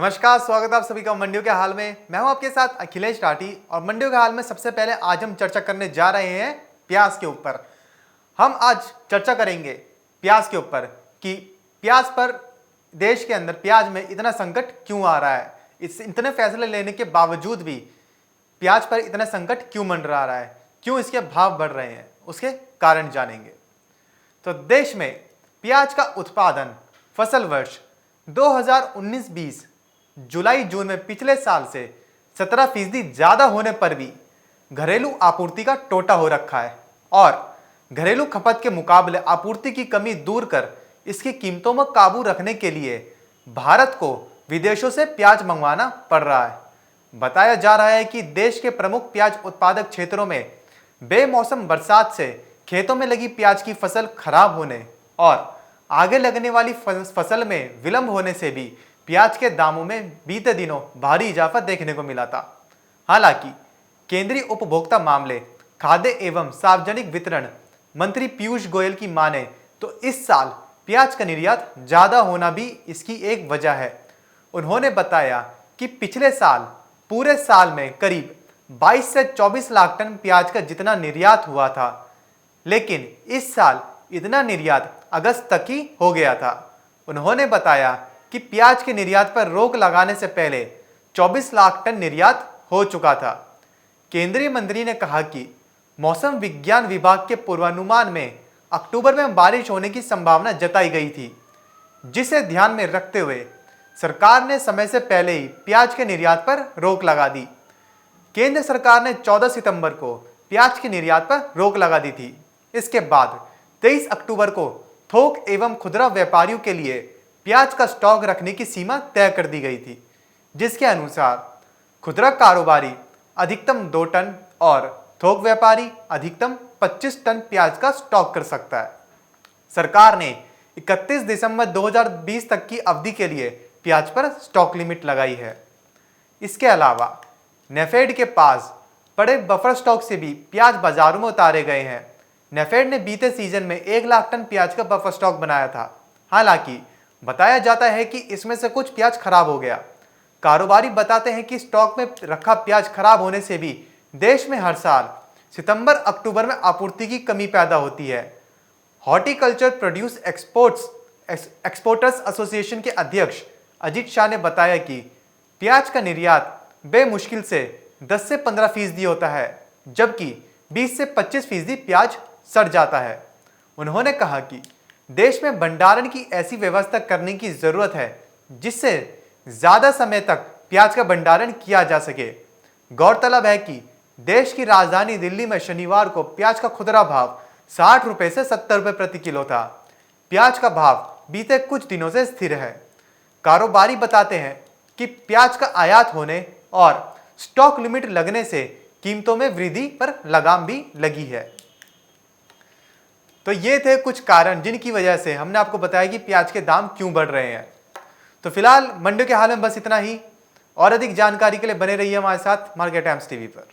नमस्कार, स्वागत है आप सभी का मंडियों के हाल में। मैं हूं आपके साथ अखिलेश राठी और मंडियों के हाल में सबसे पहले आज हम चर्चा करने जा रहे हैं प्याज के ऊपर। हम आज चर्चा करेंगे प्याज के ऊपर कि प्याज पर देश के अंदर प्याज में इतना संकट क्यों आ रहा है। इतने फैसले लेने के बावजूद भी प्याज पर इतना संकट क्यों मंडरा रहा है, क्यों इसके भाव बढ़ रहे हैं, उसके कारण जानेंगे। तो देश में प्याज का उत्पादन फसल वर्ष 2019-20 जुलाई जून में पिछले साल से 17% ज्यादा होने पर भी घरेलू आपूर्ति का टोटा हो रखा है और घरेलू खपत के मुकाबले आपूर्ति की कमी दूर कर इसकी कीमतों में काबू रखने के लिए भारत को विदेशों से प्याज मंगवाना पड़ रहा है। बताया जा रहा है कि देश के प्रमुख प्याज उत्पादक क्षेत्रों में बेमौसम बरसात से खेतों में लगी प्याज की फसल खराब होने और आगे लगने वाली फसल में विलंब होने से भी प्याज के दामों में बीते दिनों भारी इजाफा देखने को मिला था। हालांकि केंद्रीय उपभोक्ता मामले, खाद्य एवं सार्वजनिक वितरण मंत्री पीयूष गोयल की माने तो इस साल प्याज का निर्यात ज्यादा होना भी इसकी एक वजह है। उन्होंने बताया कि पिछले साल पूरे साल में करीब 22 से 24 लाख टन प्याज का जितना निर्यात हुआ था, लेकिन इस साल इतना निर्यात अगस्त तक ही हो गया था। उन्होंने बताया कि प्याज के निर्यात पर रोक लगाने से पहले 24 लाख टन निर्यात हो चुका था। केंद्रीय मंत्री ने कहा कि मौसम विज्ञान विभाग के पूर्वानुमान में अक्टूबर में बारिश होने की संभावना जताई गई थी, जिसे ध्यान में रखते हुए सरकार ने समय से पहले ही प्याज के निर्यात पर रोक लगा दी। केंद्र सरकार ने 14 सितंबर को प्याज के निर्यात पर रोक लगा दी थी। इसके बाद 23 अक्टूबर को थोक एवं खुदरा व्यापारियों के लिए प्याज का स्टॉक रखने की सीमा तय कर दी गई थी, जिसके अनुसार खुदरा कारोबारी अधिकतम 2 टन और थोक व्यापारी अधिकतम 25 टन प्याज का स्टॉक कर सकता है। सरकार ने 31 दिसंबर 2020 तक की अवधि के लिए प्याज पर स्टॉक लिमिट लगाई है। इसके अलावा नेफेड के पास पड़े बफर स्टॉक से भी प्याज बाजारों में उतारे गए हैं। नेफेड ने बीते सीजन में 1 लाख टन प्याज का बफर स्टॉक बनाया था। हालांकि बताया जाता है कि इसमें से कुछ प्याज खराब हो गया। कारोबारी बताते हैं कि स्टॉक में रखा प्याज खराब होने से भी देश में हर साल सितंबर अक्टूबर में आपूर्ति की कमी पैदा होती है। हॉर्टिकल्चर प्रोड्यूस एक्सपोर्टर्स एसोसिएशन के अध्यक्ष अजीत शाह ने बताया कि प्याज का निर्यात बेमुश्किल से 10 से 15% होता है, जबकि 20 से 25% प्याज सड़ जाता है। उन्होंने कहा कि देश में भंडारण की ऐसी व्यवस्था करने की जरूरत है जिससे ज्यादा समय तक प्याज का भंडारण किया जा सके। गौरतलब है कि देश की राजधानी दिल्ली में शनिवार को प्याज का खुदरा भाव 60 रुपए से 70 रुपए प्रति किलो था। प्याज का भाव बीते कुछ दिनों से स्थिर है। कारोबारी बताते हैं कि प्याज का आयात होने और स्टॉक लिमिट लगने से कीमतों में वृद्धि पर लगाम भी लगी है। तो ये थे कुछ कारण जिनकी वजह से हमने आपको बताया कि प्याज के दाम क्यों बढ़ रहे हैं। तो फिलहाल मंडियों के हाल में बस इतना ही। और अधिक जानकारी के लिए बने रहिए हमारे साथ मार्केट टाइम्स टीवी पर।